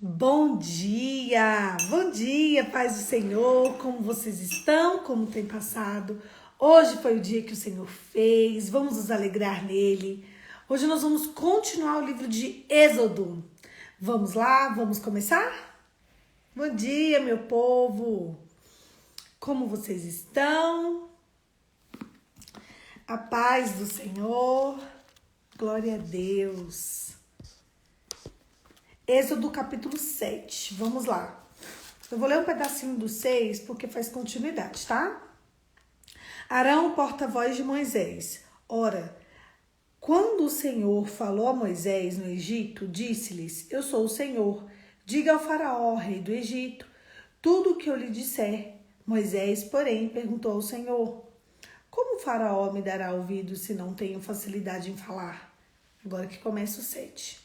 Bom dia, paz do Senhor, como vocês estão, como tem passado? Hoje foi o dia que o Senhor fez, vamos nos alegrar nele. Hoje nós vamos continuar o livro de Êxodo. Vamos lá, vamos começar? Bom dia, meu povo, como vocês estão? A paz do Senhor, glória a Deus. Êxodo capítulo 7, vamos lá. Eu vou ler um pedacinho do 6 porque faz continuidade, tá? Arão, porta-voz de Moisés. Ora, quando o Senhor falou a Moisés no Egito, disse-lhes: Eu sou o Senhor. Diga ao faraó, rei do Egito, tudo o que eu lhe disser. Moisés, porém, perguntou ao Senhor: Como o faraó me dará ouvido se não tenho facilidade em falar? Agora que começa o 7.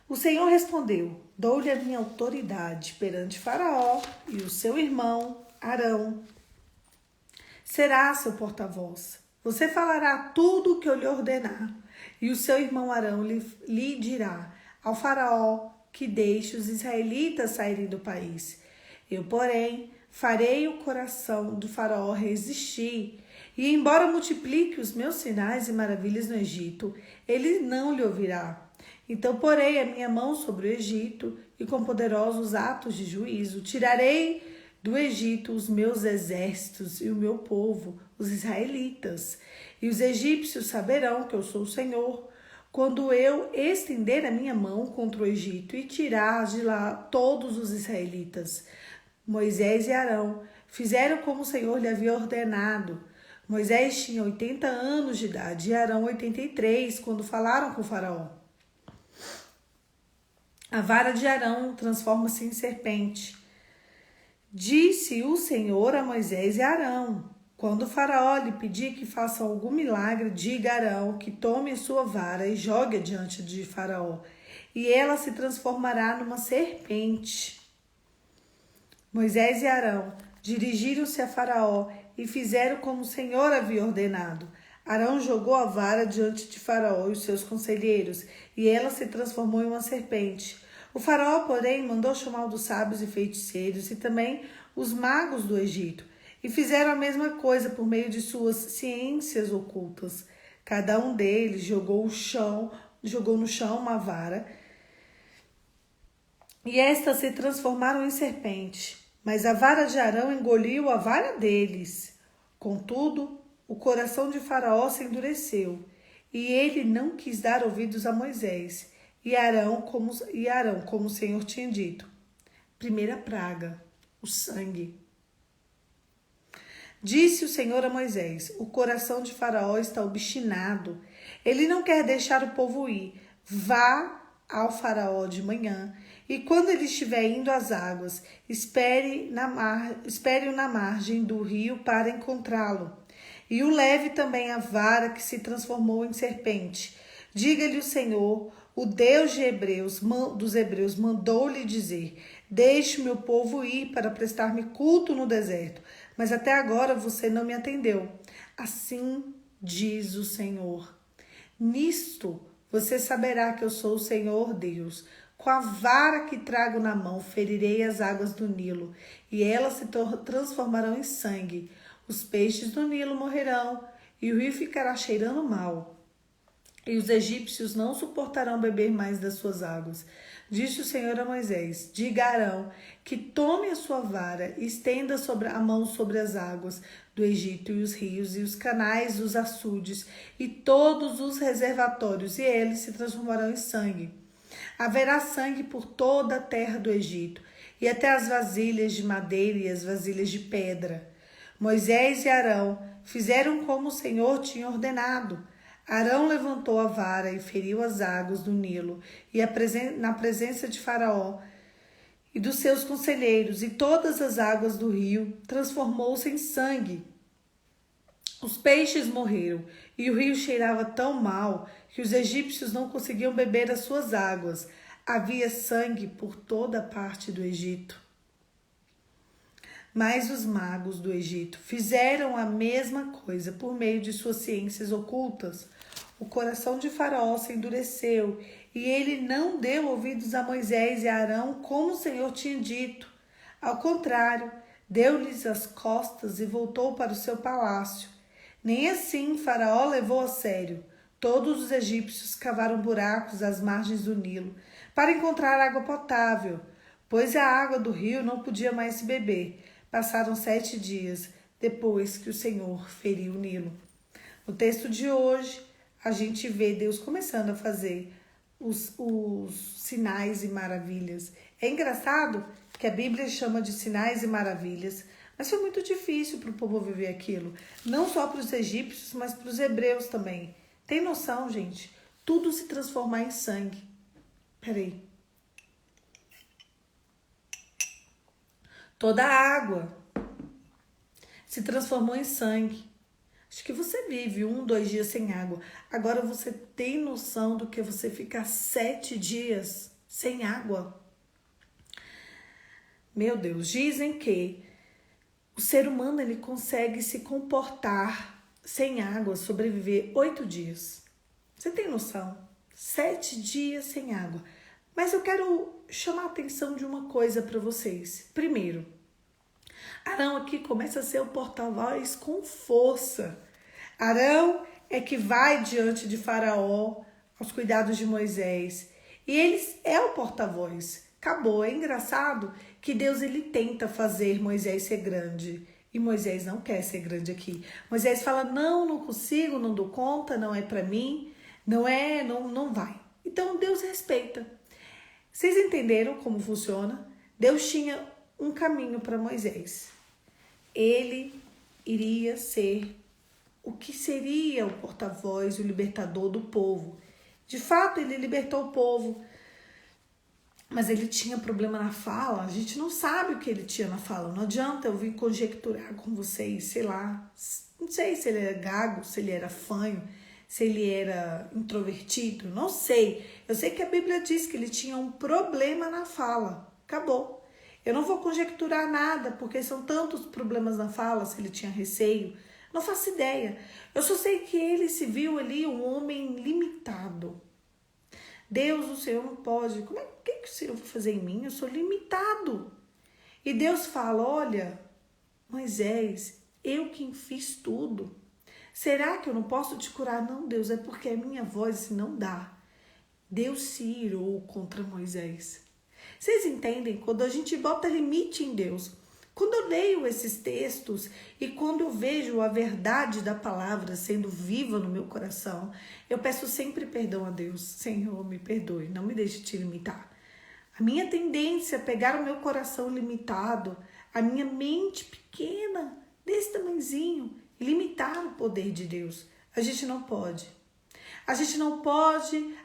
O Senhor respondeu: Dou-lhe a minha autoridade perante Faraó e o seu irmão Arão. Será seu porta-voz. Você falará tudo o que eu lhe ordenar. E o seu irmão Arão lhe dirá ao Faraó que deixe os israelitas saírem do país. Eu, porém, farei o coração do Faraó resistir. E embora multiplique os meus sinais e maravilhas no Egito, ele não lhe ouvirá. Então porei a minha mão sobre o Egito e com poderosos atos de juízo tirarei do Egito os meus exércitos e o meu povo, os israelitas. E os egípcios saberão que eu sou o Senhor, quando eu estender a minha mão contra o Egito e tirar de lá todos os israelitas. Moisés e Arão fizeram como o Senhor lhe havia ordenado. Moisés tinha 80 anos de idade e Arão 83, quando falaram com o faraó. A vara de Arão transforma-se em serpente. Disse o Senhor a Moisés e Arão: Quando o faraó lhe pedir que faça algum milagre, diga a Arão que tome a sua vara e jogue diante de faraó, e ela se transformará numa serpente. Moisés e Arão dirigiram-se a Faraó e fizeram como o Senhor havia ordenado. Arão jogou a vara diante de Faraó e os seus conselheiros, e ela se transformou em uma serpente. O faraó, porém, mandou chamar dos sábios e feiticeiros e também os magos do Egito, e fizeram a mesma coisa por meio de suas ciências ocultas. Cada um deles jogou no chão uma vara, e estas se transformaram em serpente. Mas a vara de Arão engoliu a vara deles. Contudo, o coração de Faraó se endureceu, e ele não quis dar ouvidos a Moisés e Arão, como o Senhor tinha dito. Primeira praga, o sangue. Disse o Senhor a Moisés: O coração de Faraó está obstinado. Ele não quer deixar o povo ir. Vá ao Faraó de manhã, e quando ele estiver indo às águas, espere-o na margem do rio para encontrá-lo. E o leve também a vara que se transformou em serpente. Diga-lhe o Senhor, o Deus dos Hebreus, mandou-lhe dizer: Deixe o meu povo ir para prestar-me culto no deserto, mas até agora você não me atendeu. Assim diz o Senhor: Nisto você saberá que eu sou o Senhor Deus. Com a vara que trago na mão, ferirei as águas do Nilo, e elas se transformarão em sangue. Os peixes do Nilo morrerão, e o rio ficará cheirando mal. E os egípcios não suportarão beber mais das suas águas. Disse o Senhor a Moisés: Diga a Arão que tome a sua vara e estenda a mão sobre as águas do Egito e os rios e os canais, os açudes e todos os reservatórios, e eles se transformarão em sangue. Haverá sangue por toda a terra do Egito, e até as vasilhas de madeira e as vasilhas de pedra. Moisés e Arão fizeram como o Senhor tinha ordenado. Arão levantou a vara e feriu as águas do Nilo, e na presença de Faraó e dos seus conselheiros, e todas as águas do rio transformou-se em sangue. Os peixes morreram, e o rio cheirava tão mal que os egípcios não conseguiam beber as suas águas. Havia sangue por toda parte do Egito. Mas os magos do Egito fizeram a mesma coisa por meio de suas ciências ocultas. O coração de Faraó se endureceu E ele não deu ouvidos a Moisés e a Arão, como o Senhor tinha dito. Ao contrário, deu-lhes as costas e voltou para o seu palácio. Nem assim Faraó levou a sério. Todos os egípcios cavaram buracos às margens do Nilo para encontrar água potável, pois a água do rio não podia mais se beber. Passaram 7 dias depois que o Senhor feriu o Nilo. No texto de hoje, a gente vê Deus começando a fazer os sinais e maravilhas. É engraçado que a Bíblia chama de sinais e maravilhas, mas foi muito difícil para o povo viver aquilo. Não só para os egípcios, mas para os hebreus também. Tem noção, gente? Tudo se transformar em sangue. Peraí. Toda a água se transformou em sangue. Acho que você vive 1, 2 dias sem água. Agora você tem noção do que você ficar 7 dias sem água? Meu Deus, dizem que o ser humano ele consegue se comportar sem água, sobreviver 8 dias. Você tem noção? 7 dias sem água. Mas eu quero chamar a atenção de uma coisa para vocês. Primeiro, Arão aqui começa a ser o porta-voz com força. Arão é que vai diante de Faraó, aos cuidados de Moisés. E ele é o porta-voz. Acabou. É engraçado que Deus ele tenta fazer Moisés ser grande. E Moisés não quer ser grande aqui. Moisés fala, não consigo, não dou conta, não é para mim, não vai. Então Deus respeita. Vocês entenderam como funciona? Deus tinha um caminho para Moisés. Ele iria ser o que seria o porta-voz, o libertador do povo. De fato, ele libertou o povo, mas ele tinha problema na fala. A gente não sabe o que ele tinha na fala. Não adianta eu vir conjecturar com vocês, sei lá. Não sei se ele era gago, se ele era fanho, se ele era introvertido. Não sei. Eu sei que a Bíblia diz que ele tinha um problema na fala. Acabou. Eu não vou conjecturar nada, porque são tantos problemas na fala, se ele tinha receio. Não faço ideia. Eu só sei que ele se viu ali um homem limitado. Deus, o Senhor não pode. O que o Senhor vai fazer em mim? Eu sou limitado. E Deus fala, olha, Moisés, eu quem fiz tudo. Será que eu não posso te curar? Não, Deus, é porque a minha voz não dá. Deus se irou contra Moisés. Vocês entendem? Quando a gente bota limite em Deus. Quando eu leio esses textos e quando eu vejo a verdade da palavra sendo viva no meu coração, eu peço sempre perdão a Deus. Senhor, me perdoe, não me deixe te limitar. A minha tendência é pegar o meu coração limitado, a minha mente pequena, desse tamanhozinho, e limitar o poder de Deus. A gente não pode. A gente não pode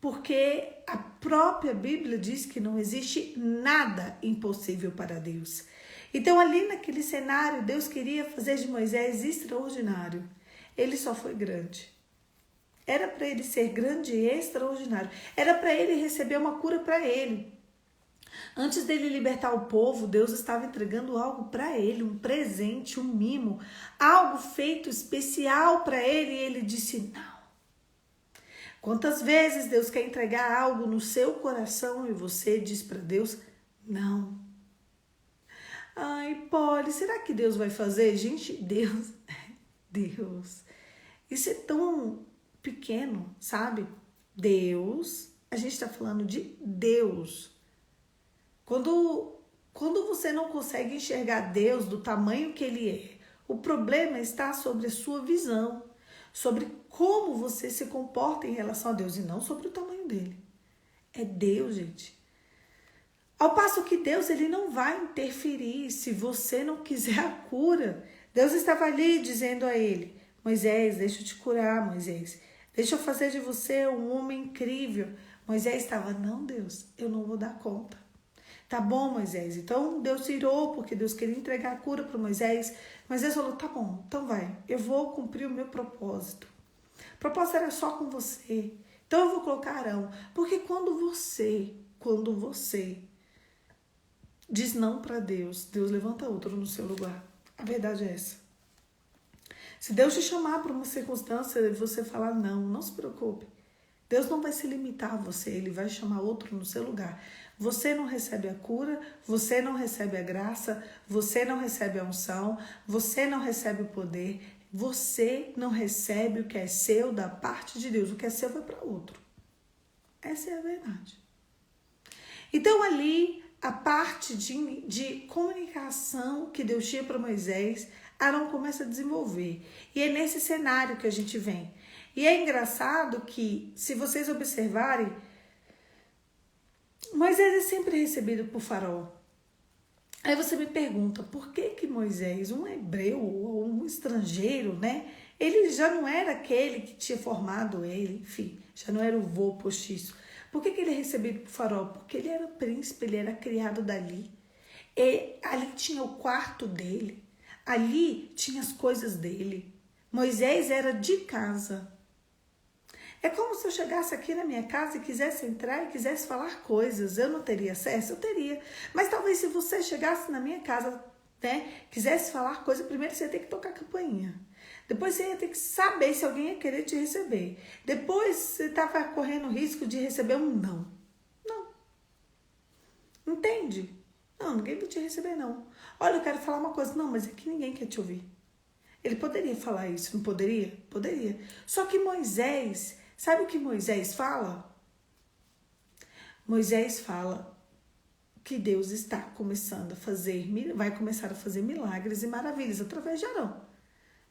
porque a própria Bíblia diz que não existe nada impossível para Deus. Então, ali naquele cenário, Deus queria fazer de Moisés extraordinário. Ele só foi grande. Era para ele ser grande e extraordinário. Era para ele receber uma cura para ele. Antes dele libertar o povo, Deus estava entregando algo para ele, um presente, um mimo, algo feito especial para ele. E ele disse, não. Quantas vezes Deus quer entregar algo no seu coração e você diz para Deus, não. Ai, Polly, será que Deus vai fazer? Gente, Deus, isso é tão pequeno, sabe? Deus, a gente está falando de Deus. Quando você não consegue enxergar Deus do tamanho que Ele é, o problema está sobre a sua visão, sobre como você se comporta em relação a Deus e não sobre o tamanho dele. É Deus, gente. Ao passo que Deus ele não vai interferir se você não quiser a cura. Deus estava ali dizendo a ele, Moisés, deixa eu te curar, Moisés. Deixa eu fazer de você um homem incrível. Moisés estava, não, Deus, eu não vou dar conta. Tá bom, Moisés. Então Deus se irou porque Deus queria entregar a cura para Moisés. Moisés falou, tá bom, então vai. Eu vou cumprir o meu propósito. O propósito era só com você. Então eu vou colocar Arão. Porque quando você diz não para Deus, Deus levanta outro no seu lugar. A verdade é essa. Se Deus te chamar para uma circunstância e você falar não se preocupe. Deus não vai se limitar a você, Ele vai chamar outro no seu lugar. Você não recebe a cura, você não recebe a graça, você não recebe a unção, você não recebe o poder, você não recebe o que é seu da parte de Deus. O que é seu vai para outro. Essa é a verdade. Então ali, a parte de comunicação que Deus tinha para Moisés, Arão começa a desenvolver. E é nesse cenário que a gente vem. E é engraçado que, se vocês observarem, Moisés é sempre recebido por Faraó. Aí você me pergunta, por que Moisés, um hebreu ou um estrangeiro, né? Ele já não era aquele que tinha formado ele, enfim, já não era o vô postiço. Por que ele é recebido por Faraó? Porque ele era príncipe, ele era criado dali. E ali tinha o quarto dele, ali tinha as coisas dele. Moisés era de casa. É como se eu chegasse aqui na minha casa e quisesse entrar e quisesse falar coisas. Eu não teria acesso? Eu teria. Mas talvez se você chegasse na minha casa, né, quisesse falar coisa, primeiro você ia ter que tocar a campainha. Depois você ia ter que saber se alguém ia querer te receber. Depois você estava correndo o risco de receber um não. Não. Entende? Não, ninguém vai te receber não. Olha, eu quero falar uma coisa. Não, mas aqui ninguém quer te ouvir. Ele poderia falar isso, não poderia? Poderia. Só que Moisés... Sabe o que Moisés fala? Moisés fala que Deus está começando a fazer, vai começar a fazer milagres e maravilhas através de Arão.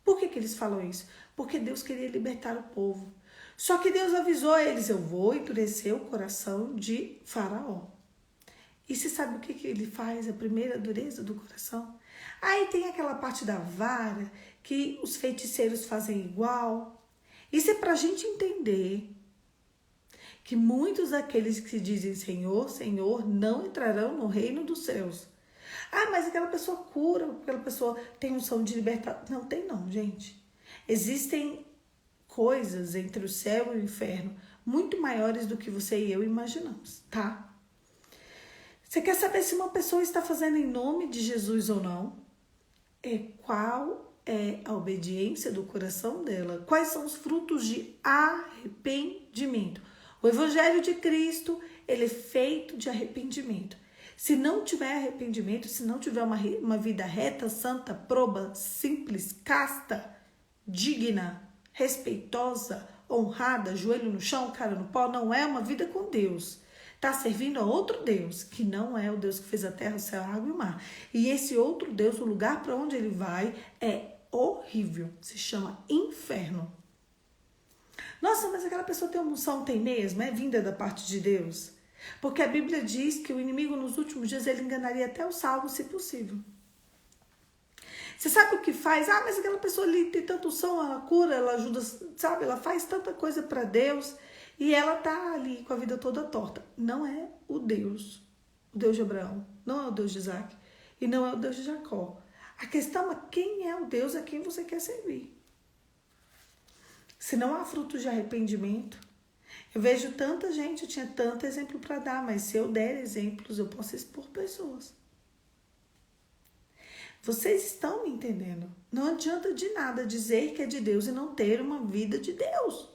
Por que eles falam isso? Porque Deus queria libertar o povo. Só que Deus avisou eles, eu vou endurecer o coração de Faraó. E você sabe o que ele faz? A primeira dureza do coração? Aí tem aquela parte da vara que os feiticeiros fazem igual. Isso é para a gente entender que muitos daqueles que dizem Senhor, Senhor, não entrarão no reino dos céus. Ah, mas aquela pessoa cura, aquela pessoa tem unção de libertar. Não tem não, gente. Existem coisas entre o céu e o inferno muito maiores do que você e eu imaginamos, tá? Você quer saber se uma pessoa está fazendo em nome de Jesus ou não? Qual é a obediência do coração dela? Quais são os frutos de arrependimento? O Evangelho de Cristo, ele é feito de arrependimento. Se não tiver arrependimento, se não tiver uma vida reta, santa, proba, simples, casta, digna, respeitosa, honrada, joelho no chão, cara no pó, não é uma vida com Deus. Está servindo a outro Deus, que não é o Deus que fez a terra, o céu, a água e o mar. E esse outro Deus, o lugar para onde ele vai é horrível, se chama inferno. Nossa, mas aquela pessoa tem uma unção, tem mesmo? É vinda da parte de Deus? Porque a Bíblia diz que o inimigo nos últimos dias ele enganaria até os salvos, se possível. Você sabe o que faz? Ah, mas aquela pessoa ali tem tanta unção, ela cura, ela ajuda, sabe? Ela faz tanta coisa para Deus e ela tá ali com a vida toda torta. Não é o Deus de Abraão, não é o Deus de Isaac e não é o Deus de Jacó. A questão é quem é o Deus a quem você quer servir. Se não há frutos de arrependimento, eu vejo tanta gente, eu tinha tanto exemplo para dar, mas se eu der exemplos, eu posso expor pessoas. Vocês estão me entendendo? Não adianta de nada dizer que é de Deus e não ter uma vida de Deus.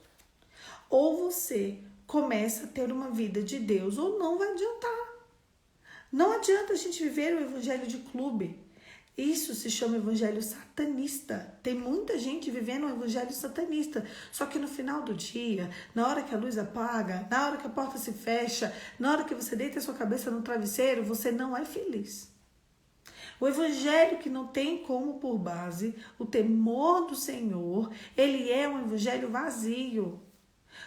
Ou você começa a ter uma vida de Deus ou não vai adiantar. Não adianta a gente viver o evangelho de clube. Isso se chama evangelho satanista. Tem muita gente vivendo um evangelho satanista. Só que no final do dia, na hora que a luz apaga, na hora que a porta se fecha, na hora que você deita a sua cabeça no travesseiro, você não é feliz. O evangelho que não tem como por base o temor do Senhor, ele é um evangelho vazio.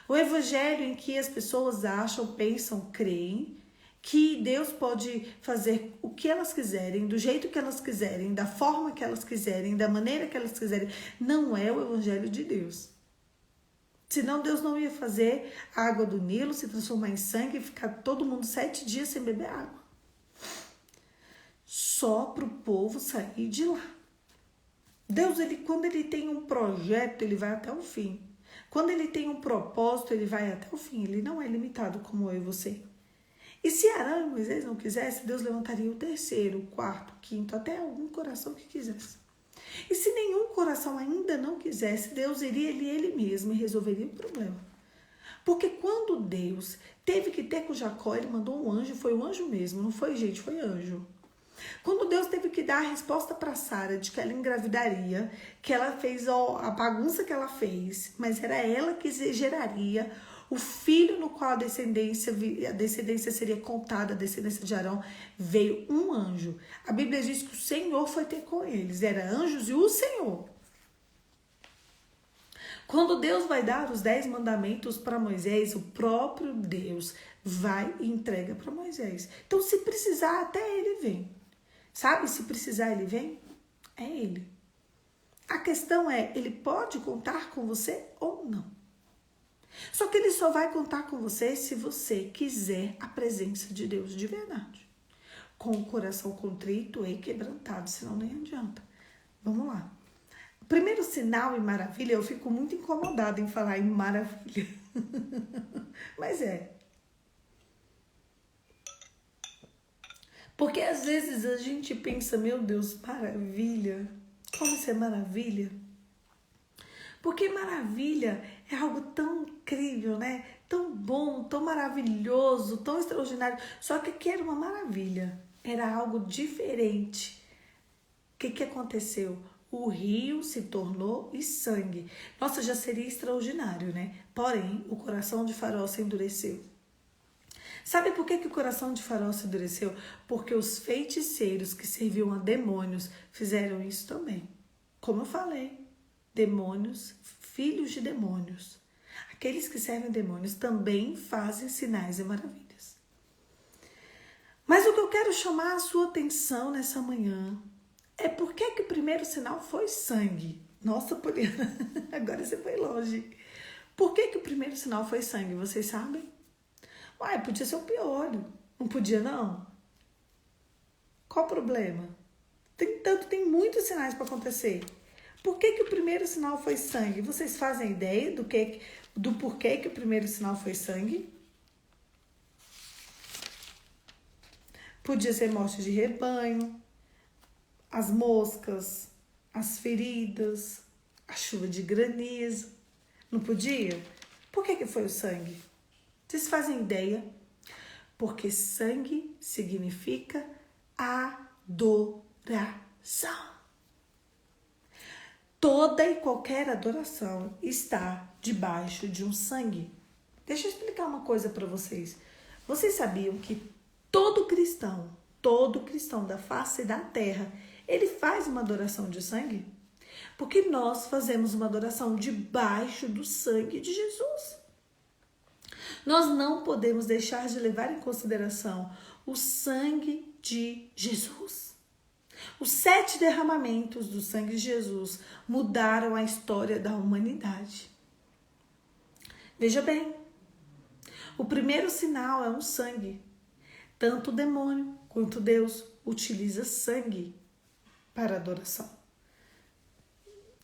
O evangelho em que as pessoas acham, pensam, creem que Deus pode fazer o que elas quiserem, do jeito que elas quiserem, da forma que elas quiserem, da maneira que elas quiserem, não é o evangelho de Deus. Senão Deus não ia fazer a água do Nilo se transformar em sangue e ficar todo mundo 7 dias sem beber água. Só para o povo sair de lá. Deus, quando ele tem um projeto, ele vai até o fim. Quando ele tem um propósito, ele vai até o fim. Ele não é limitado como eu e você. E se Arão e Moisés não quisessem, Deus levantaria o 3º, o 4º, o 5º, até algum coração que quisesse. E se nenhum coração ainda não quisesse, Deus iria ele mesmo e resolveria o problema. Porque quando Deus teve que ter com Jacó, ele mandou um anjo, foi um anjo mesmo, não foi gente, foi anjo. Quando Deus teve que dar a resposta para Sara de que ela engravidaria, que ela fez a bagunça que ela fez, mas era ela que geraria o filho no qual a descendência seria contada, a descendência de Arão, veio um anjo. A Bíblia diz que o Senhor foi ter com eles, eram anjos e o Senhor. Quando Deus vai dar os 10 mandamentos para Moisés, o próprio Deus vai e entrega para Moisés. Então, se precisar, até ele vem. Sabe, se precisar, ele vem? É ele. A questão é, ele pode contar com você ou não. Só que ele só vai contar com você se você quiser a presença de Deus de verdade. Com o coração contrito e quebrantado, senão nem adianta. Vamos lá. O primeiro sinal em maravilha, eu fico muito incomodada em falar em maravilha. Mas é. Porque às vezes a gente pensa, meu Deus, maravilha. Como isso é maravilha? Porque maravilha é algo tão incrível, né? Tão bom, tão maravilhoso, tão extraordinário. Só que aqui era uma maravilha. Era algo diferente. O que aconteceu? O rio se tornou em sangue. Nossa, já seria extraordinário, né? Porém, o coração de Faraó se endureceu. Sabe por que o coração de Faraó se endureceu? Porque os feiticeiros que serviam a demônios fizeram isso também. Como eu falei, demônios, filhos de demônios. Aqueles que servem demônios também fazem sinais e maravilhas. Mas o que eu quero chamar a sua atenção nessa manhã é por que o primeiro sinal foi sangue. Nossa, Poliana, agora você foi longe. Por que o primeiro sinal foi sangue? Vocês sabem? Uai, podia ser o piolho. Não podia, não? Qual o problema? Tem muitos sinais para acontecer. Por que o primeiro sinal foi sangue? Vocês fazem ideia do porquê que o primeiro sinal foi sangue? Podia ser morte de rebanho, as moscas, as feridas, a chuva de granizo. Não podia? Por que foi o sangue? Vocês fazem ideia? Porque sangue significa adoração. Toda e qualquer adoração está debaixo de um sangue. Deixa eu explicar uma coisa para vocês. Vocês sabiam que todo cristão da face da terra, ele faz uma adoração de sangue? Porque nós fazemos uma adoração debaixo do sangue de Jesus. Nós não podemos deixar de levar em consideração o sangue de Jesus. Os 7 derramamentos do sangue de Jesus mudaram a história da humanidade. Veja bem, o primeiro sinal é um sangue. Tanto o demônio quanto Deus utiliza sangue para adoração.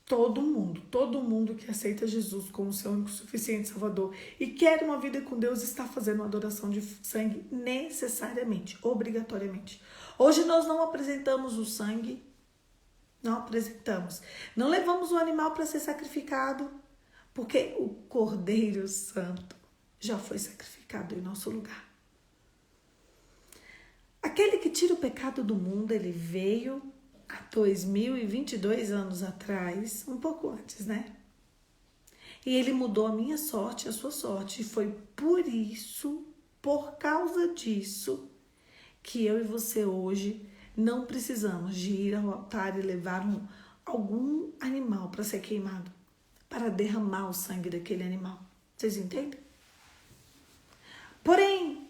Todo mundo que aceita Jesus como seu único suficiente Salvador e quer uma vida com Deus está fazendo uma adoração de sangue necessariamente, obrigatoriamente. Hoje nós não apresentamos o sangue, não apresentamos. Não levamos o animal para ser sacrificado, porque o Cordeiro Santo já foi sacrificado em nosso lugar. Aquele que tira o pecado do mundo, ele veio há 2022 anos atrás, um pouco antes, né? E ele mudou a minha sorte e a sua sorte. E foi por isso, por causa disso, que eu e você hoje não precisamos de ir ao altar e levar algum animal para ser queimado, para derramar o sangue daquele animal. Vocês entendem? Porém,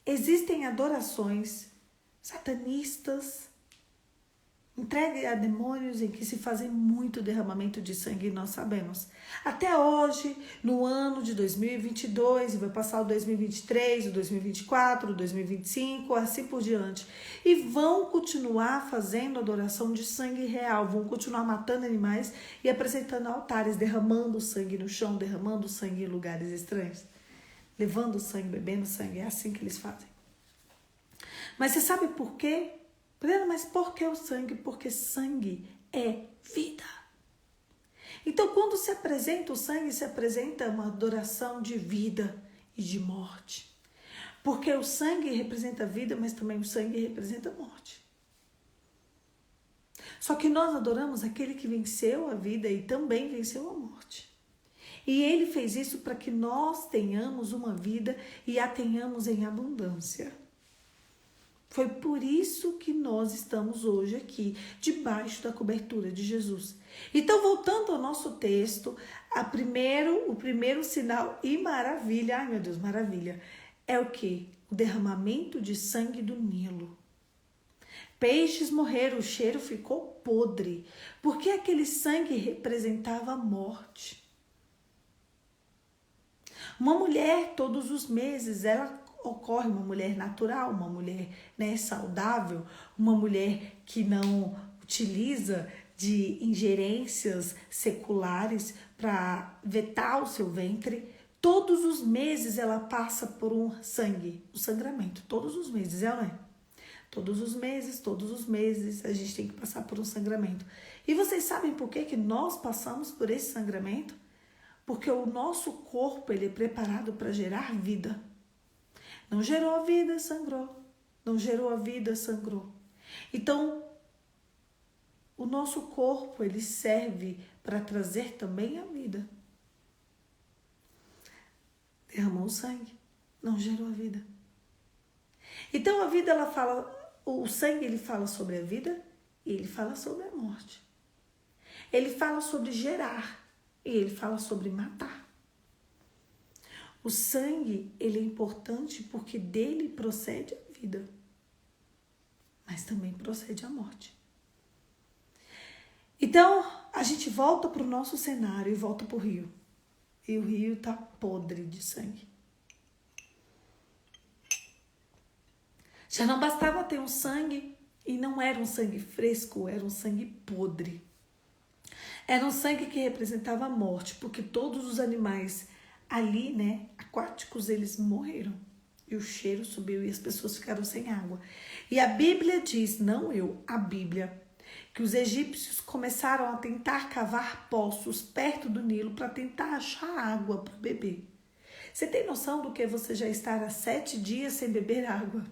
existem adorações satanistas, entregue a demônios em que se fazem muito derramamento de sangue, nós sabemos. Até hoje, no ano de 2022, e vai passar o 2023, o 2024, o 2025, assim por diante. E vão continuar fazendo adoração de sangue real, vão continuar matando animais e apresentando altares, derramando sangue no chão, derramando sangue em lugares estranhos. Levando sangue, bebendo sangue, é assim que eles fazem. Mas você sabe por quê? Mas por que o sangue? Porque sangue é vida. Então, quando se apresenta o sangue, se apresenta uma adoração de vida e de morte. Porque o sangue representa a vida, mas também o sangue representa a morte. Só que nós adoramos aquele que venceu a vida e também venceu a morte. E ele fez isso para que nós tenhamos uma vida e a tenhamos em abundância. Foi por isso que nós estamos hoje aqui, debaixo da cobertura de Jesus. Então, voltando ao nosso texto, o primeiro sinal e maravilha, ai meu Deus, maravilha, é o quê? O derramamento de sangue do Nilo. Peixes morreram, o cheiro ficou podre, porque aquele sangue representava a morte. Uma mulher, todos os meses, ela ocorre, uma mulher natural, uma mulher, né, saudável, uma mulher que não utiliza de ingerências seculares para vetar o seu ventre. Todos os meses ela passa por um sangramento, todos os meses, ela é. Todos os meses a gente tem que passar por um sangramento. E vocês sabem por que nós passamos por esse sangramento? Porque o nosso corpo ele é preparado para gerar vida. Não gerou a vida, sangrou. Não gerou a vida, sangrou. Então, o nosso corpo ele serve para trazer também a vida. Derramou sangue, não gerou a vida. Então a vida ela fala, o sangue ele fala sobre a vida e ele fala sobre a morte. Ele fala sobre gerar e ele fala sobre matar. O sangue ele é importante porque dele procede a vida, mas também procede a morte. Então a gente volta para o nosso cenário e volta para o rio. E o rio está podre de sangue. Já não bastava ter um sangue, e não era um sangue fresco, era um sangue podre. Era um sangue que representava a morte, porque todos os animais ali, né, aquáticos, eles morreram. E o cheiro subiu e as pessoas ficaram sem água. E a Bíblia diz, não eu, a Bíblia, que os egípcios começaram a tentar cavar poços perto do Nilo para tentar achar água para beber. Você tem noção do que você já estar há 7 dias sem beber água?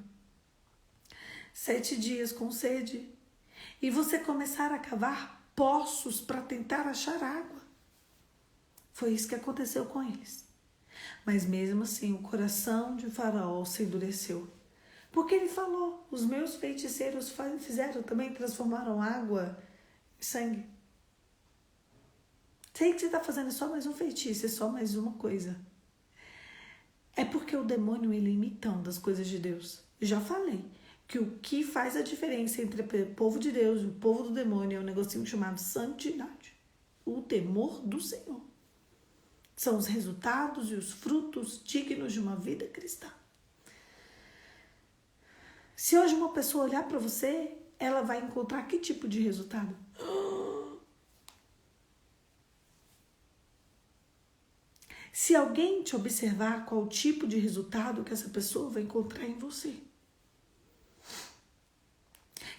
7 dias com sede. E você começar a cavar poços para tentar achar água. Foi isso que aconteceu com eles. Mas mesmo assim, o coração de Faraó se endureceu. Porque ele falou, os meus feiticeiros fizeram também, transformaram água em sangue. Sei que você está fazendo só mais um feitiço, é só mais uma coisa. É porque o demônio ele é imitando das coisas de Deus. Já falei que o que faz a diferença entre o povo de Deus e o povo do demônio é um negocinho chamado santidade. O temor do Senhor. São os resultados e os frutos dignos de uma vida cristã. Se hoje uma pessoa olhar para você, ela vai encontrar que tipo de resultado? Se alguém te observar, qual tipo de resultado que essa pessoa vai encontrar em você?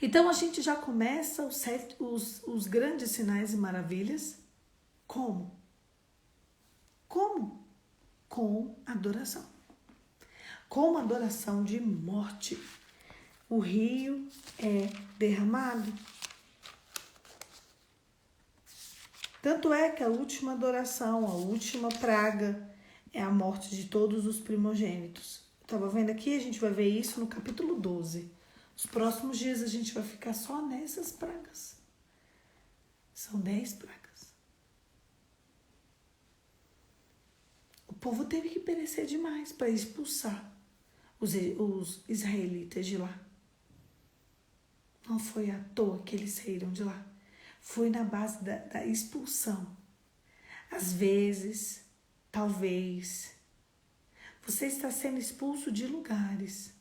Então a gente já começa os grandes sinais e maravilhas. Como? Como? Com adoração. Com adoração de morte. O rio é derramado. Tanto é que a última adoração, a última praga, é a morte de todos os primogênitos. Estava vendo aqui, a gente vai ver isso no capítulo 12. Os próximos dias a gente vai ficar só nessas pragas. São 10 pragas. O povo teve que perecer demais para expulsar os israelitas de lá. Não foi à toa que eles saíram de lá. Foi na base da expulsão. Às vezes, talvez, você está sendo expulso de lugares.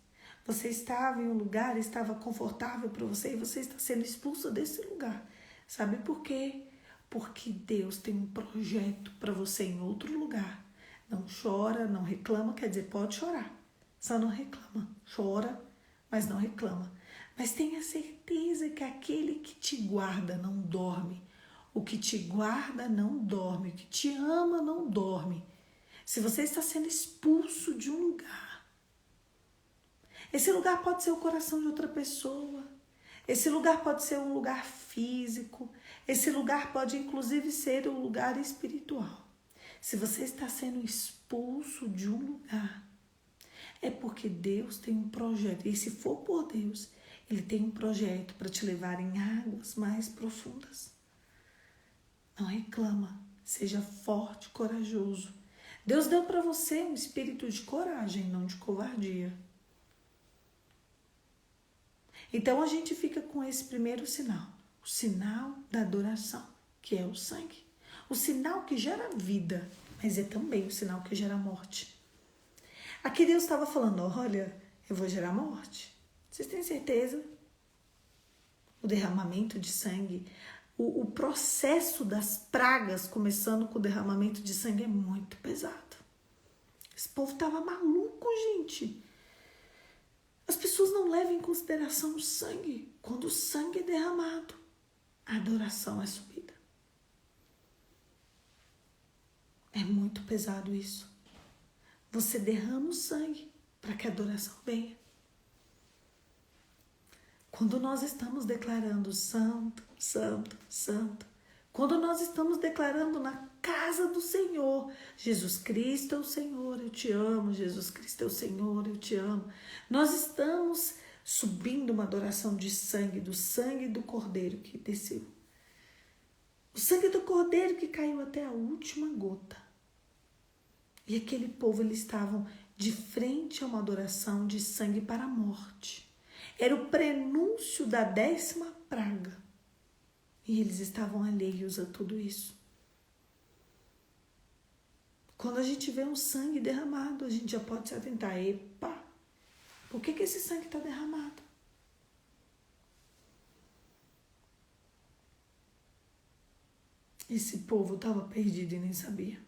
Você estava em um lugar, estava confortável para você e você está sendo expulso desse lugar. Sabe por quê? Porque Deus tem um projeto para você em outro lugar. Não chora, não reclama, quer dizer, pode chorar. Só não reclama. Chora, mas não reclama. Mas tenha certeza que aquele que te guarda não dorme. O que te guarda não dorme, o que te ama não dorme. Se você está sendo expulso de um lugar, esse lugar pode ser o coração de outra pessoa, esse lugar pode ser um lugar físico, esse lugar pode inclusive ser um lugar espiritual. Se você está sendo expulso de um lugar, é porque Deus tem um projeto. E se for por Deus, Ele tem um projeto para te levar em águas mais profundas. Não reclama, seja forte, corajoso. Deus deu para você um espírito de coragem, não de covardia. Então a gente fica com esse primeiro sinal, o sinal da adoração, que é o sangue. O sinal que gera vida, mas é também o sinal que gera morte. Aqui Deus estava falando, olha, eu vou gerar morte. Vocês têm certeza? O derramamento de sangue, o processo das pragas, começando com o derramamento de sangue, é muito pesado. Esse povo estava maluco, gente. As pessoas não levam em consideração o sangue. Quando o sangue é derramado, a adoração é subida. É muito pesado isso. Você derrama o sangue para que a adoração venha. Quando nós estamos declarando santo, santo, santo, quando nós estamos declarando na casa do Senhor, Jesus Cristo é o Senhor, eu te amo, Jesus Cristo é o Senhor, eu te amo. Nós estamos subindo uma adoração de sangue, do sangue do Cordeiro que desceu. O sangue do Cordeiro que caiu até a última gota. E aquele povo, eles estavam de frente a uma adoração de sangue para a morte. Era o prenúncio da 10ª praga. E eles estavam alheios a tudo isso. Quando a gente vê um sangue derramado, a gente já pode se atentar. Epa, por que esse sangue está derramado? Esse povo estava perdido e nem sabia.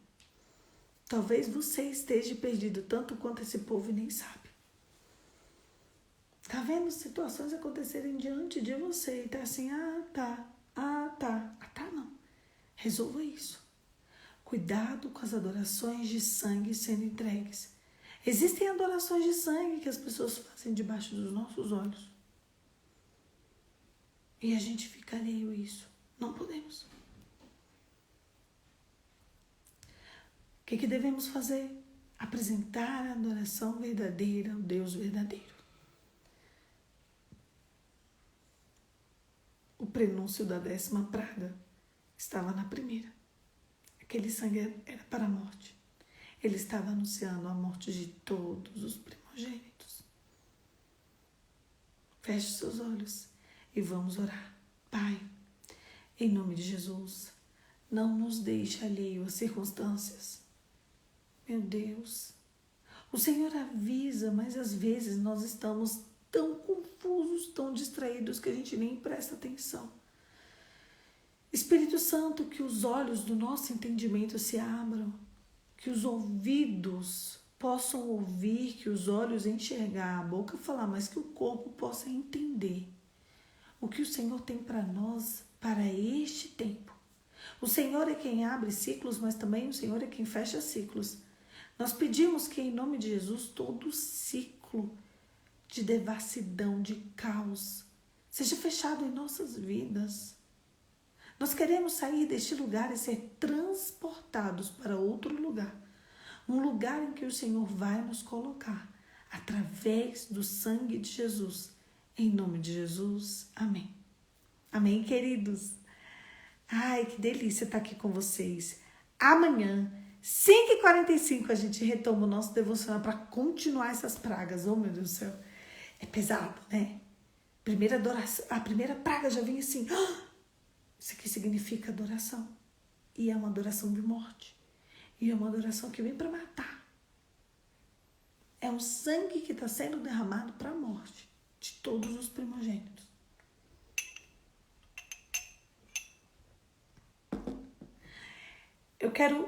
Talvez você esteja perdido tanto quanto esse povo e nem sabe. Tá vendo situações acontecerem diante de você e tá assim, tá não. Resolva isso. Cuidado com as adorações de sangue sendo entregues. Existem adorações de sangue que as pessoas fazem debaixo dos nossos olhos. E a gente fica alheio a isso. Não podemos. O que devemos fazer? Apresentar a adoração verdadeira ao Deus verdadeiro. O prenúncio da 10ª praga estava na primeira. Aquele sangue era para a morte. Ele estava anunciando a morte de todos os primogênitos. Feche seus olhos e vamos orar. Pai, em nome de Jesus, não nos deixe alheio às circunstâncias. Meu Deus, o Senhor avisa, mas às vezes nós estamos tão confusos, tão distraídos que a gente nem presta atenção. Espírito Santo, que os olhos do nosso entendimento se abram, que os ouvidos possam ouvir, que os olhos enxergar, a boca falar, mas que o corpo possa entender o que o Senhor tem para nós, para este tempo. O Senhor é quem abre ciclos, mas também o Senhor é quem fecha ciclos. Nós pedimos que, em nome de Jesus, todo ciclo de devassidão, de caos, seja fechado em nossas vidas. Nós queremos sair deste lugar e ser transportados para outro lugar. Um lugar em que o Senhor vai nos colocar, através do sangue de Jesus. Em nome de Jesus, amém. Amém, queridos? Ai, que delícia estar aqui com vocês. Amanhã, 5h45, a gente retoma o nosso devocional para continuar essas pragas. Oh, meu Deus do céu. É pesado, né? A primeira praga já vem assim. Isso aqui significa adoração. E é uma adoração de morte. E é uma adoração que vem para matar. É um sangue que está sendo derramado para a morte de todos os primogênitos.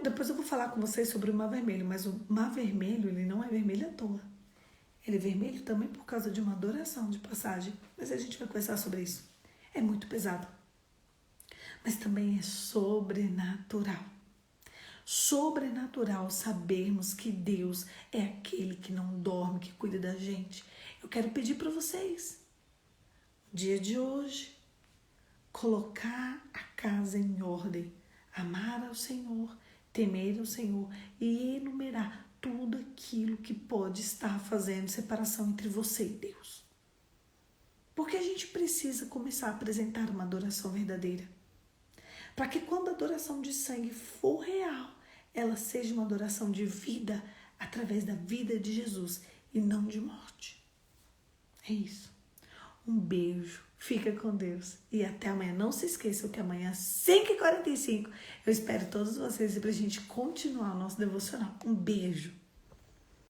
Depois eu vou falar com vocês sobre o mar vermelho, mas o mar vermelho, ele não é vermelho à toa. Ele é vermelho também por causa de uma adoração de passagem. Mas a gente vai conversar sobre isso. É muito pesado. mas também é sobrenatural. Sobrenatural sabermos que Deus é aquele que não dorme, que cuida da gente. Eu quero pedir para vocês, no dia de hoje, colocar a casa em ordem, amar ao Senhor, temer ao Senhor e enumerar tudo aquilo que pode estar fazendo separação entre você e Deus. Porque a gente precisa começar a apresentar uma adoração verdadeira. Para que quando a adoração de sangue for real, ela seja uma adoração de vida através da vida de Jesus e não de morte. É isso. Um beijo, fica com Deus e até amanhã. Não se esqueçam que amanhã, às 5h45, eu espero todos vocês para a gente continuar o nosso devocional. Um beijo.